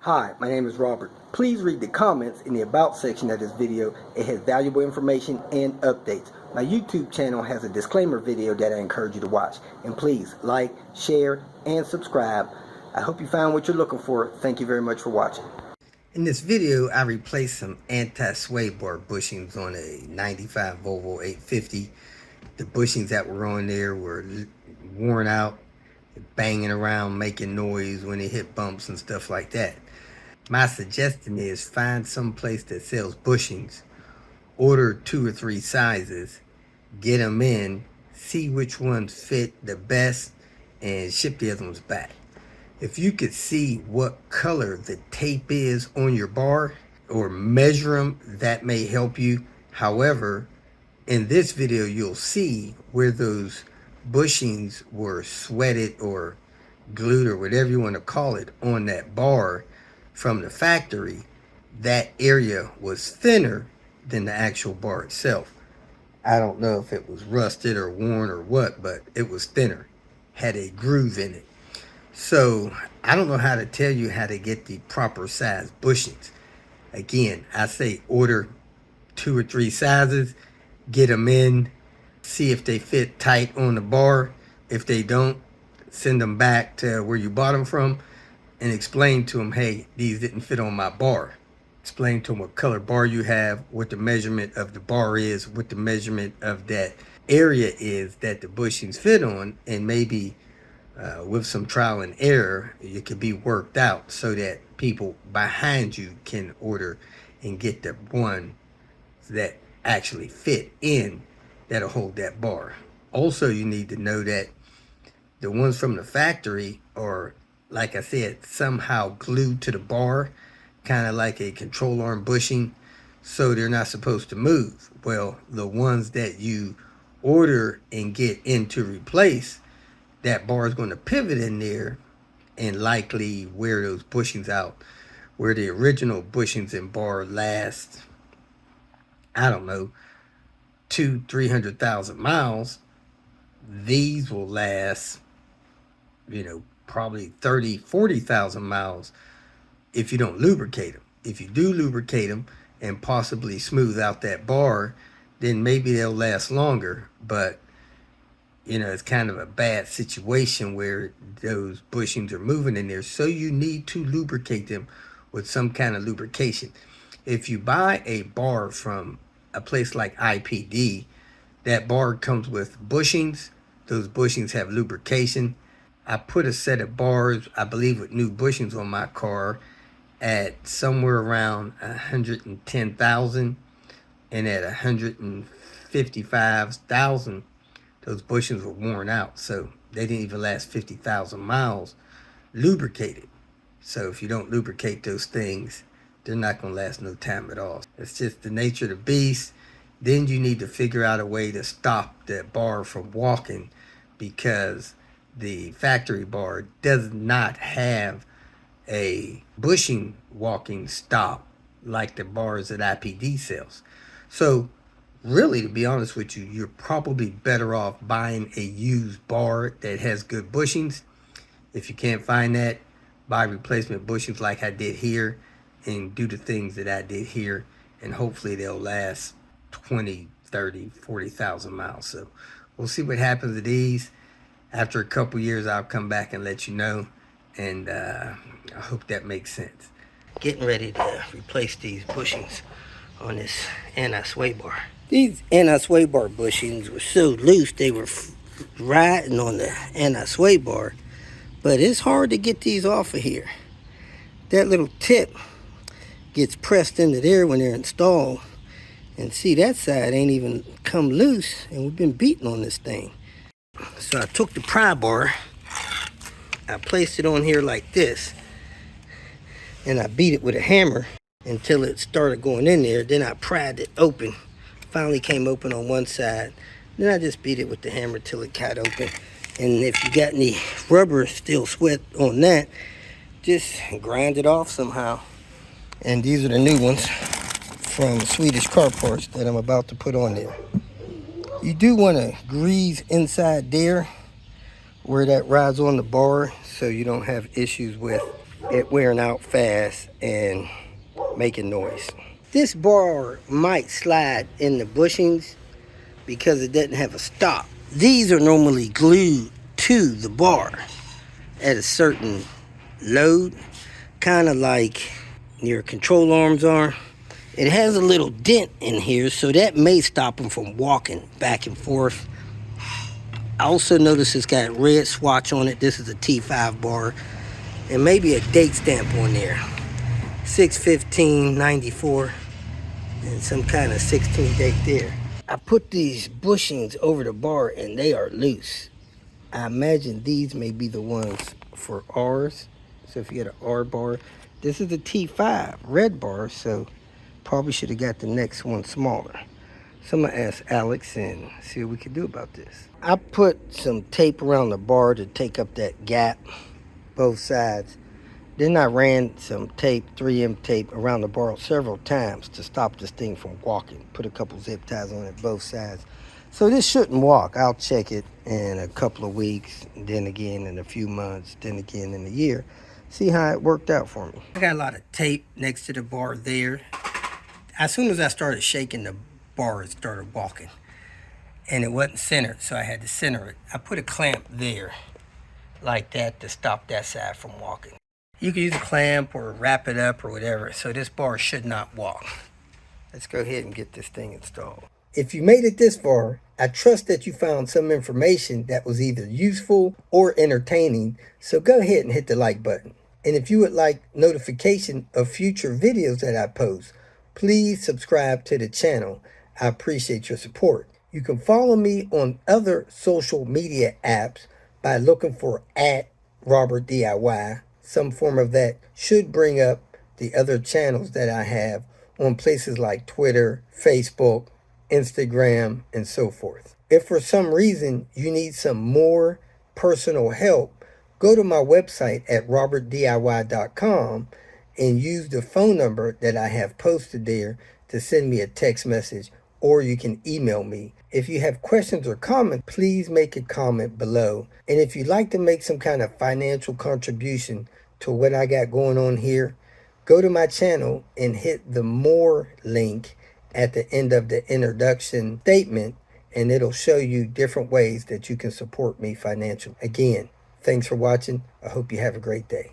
Hi, my name is Robert. Please read the comments in the About section of this video. It has valuable information and updates. My YouTube channel has a disclaimer video that I encourage you to watch. And please like, share, and subscribe. I hope you found what you're looking for. Thank you very much for watching. In this video, I replaced some anti-sway bar bushings on a 95 Volvo 850. The bushings that were on there were worn out, banging around, making noise when they hit bumps and stuff like that. My suggestion is find some place that sells bushings, order 2 or 3 sizes, get them in, see which ones fit the best, and ship the other ones back. If you could see what color the tape is on your bar or measure them, that may help you. However, in this video, you'll see where those bushings were sweated or glued or whatever you want to call it on that bar from the factory. That area was thinner than the actual bar itself. I don't know if it was rusted or worn or what, but it was thinner, had a groove in it. So I don't know how to tell you how to get the proper size bushings. Again, I say order 2 or 3 sizes, get them in, see if they fit tight on the bar. If they don't, send them back to where you bought them from and explain to them, hey, these didn't fit on my bar. Explain to them what color bar you have, what the measurement of the bar is, what the measurement of that area is that the bushings fit on, and maybe with some trial and error, it could be worked out so that people behind you can order and get the one that actually fit in that'll hold that bar. Also, you need to know that the ones from the factory are, like I said, somehow glued to the bar, kind of like a control arm bushing, so they're not supposed to move. Well, the ones that you order and get in to replace, that bar is going to pivot in there and likely wear those bushings out. Where the original bushings and bar last, I don't know, 200,000-300,000 miles, these will last, probably 30,000-40,000 miles if you don't lubricate them. If you do lubricate them and possibly smooth out that bar, then maybe they'll last longer. But it's kind of a bad situation where those bushings are moving in there, so you need to lubricate them with some kind of lubrication. If you buy a bar from a place like IPD, that bar comes with bushings. Those bushings have lubrication. I put a set of bars, I believe, with new bushings on my car at somewhere around 110,000, and at 155,000, those bushings were worn out, so they didn't even last 50,000 miles lubricated. So if you don't lubricate those things, they're not going to last no time at all. It's just the nature of the beast. Then you need to figure out a way to stop that bar from walking, because the factory bar does not have a bushing walking stop like the bars that IPD sells. So really, to be honest with you, you're probably better off buying a used bar that has good bushings. If you can't find that, buy replacement bushings like I did here, and do the things that I did here, and hopefully they'll last 20, 30, 40,000 miles. So we'll see what happens to these. After a couple years, I'll come back and let you know, and I hope that makes sense. Getting ready to replace these bushings on this anti-sway bar. These anti-sway bar bushings were so loose they were riding on the anti-sway bar, but it's hard to get these off of here. That little tip gets pressed into there when they're installed, and see, that side ain't even come loose, and we've been beating on this thing. So I took the pry bar, I placed it on here like this, and I beat it with a hammer until it started going in there. Then I pried it open. Finally came open on one side. Then I just beat it with the hammer till it got open. And if you got any rubber still sweat on that, just grind it off somehow. And these are the new ones from Swedish Car Parts that I'm about to put on there. You do want to grease inside there where that rides on the bar, so you don't have issues with it wearing out fast and making noise. This bar might slide in the bushings because it doesn't have a stop. These are normally glued to the bar at a certain load, kind of like your control arms are. It has a little dent in here, so that may stop them from walking back and forth. I also notice it's got a red swatch on it. This is a T5 bar, and maybe a date stamp on there, 6/15/94, and some kind of 16 date there. I put these bushings over the bar and they are loose. I imagine these may be the ones for R's. So if you get an R bar, this is a T5 red bar, so probably should have got the next one smaller. So I'm gonna ask Alex and see what we can do about this. I put some tape around the bar to take up that gap, both sides. Then I ran some tape, 3M tape, around the bar several times to stop this thing from walking. Put a couple zip ties on it, both sides. So this shouldn't walk. I'll check it in a couple of weeks, then again in a few months, then again in a year. See how it worked out for me. I got a lot of tape next to the bar there. As soon as I started shaking the bar, it started walking. And it wasn't centered, so I had to center it. I put a clamp there, like that, to stop that side from walking. You can use a clamp or wrap it up or whatever, so this bar should not walk. Let's go ahead and get this thing installed. If you made it this far, I trust that you found some information that was either useful or entertaining, so go ahead and hit the like button. And if you would like notification of future videos that I post, please subscribe to the channel. I appreciate your support. You can follow me on other social media apps by looking for @RobertDIY. Some form of that should bring up the other channels that I have on places like Twitter, Facebook, Instagram, and so forth. If for some reason you need some more personal help, go to my website at robertdiy.com and use the phone number that I have posted there to send me a text message, or you can email me. If you have questions or comments, please make a comment below. And if you'd like to make some kind of financial contribution to what I got going on here, go to my channel and hit the more link at the end of the introduction statement, and it'll show you different ways that you can support me financially. Again, thanks for watching. I hope you have a great day.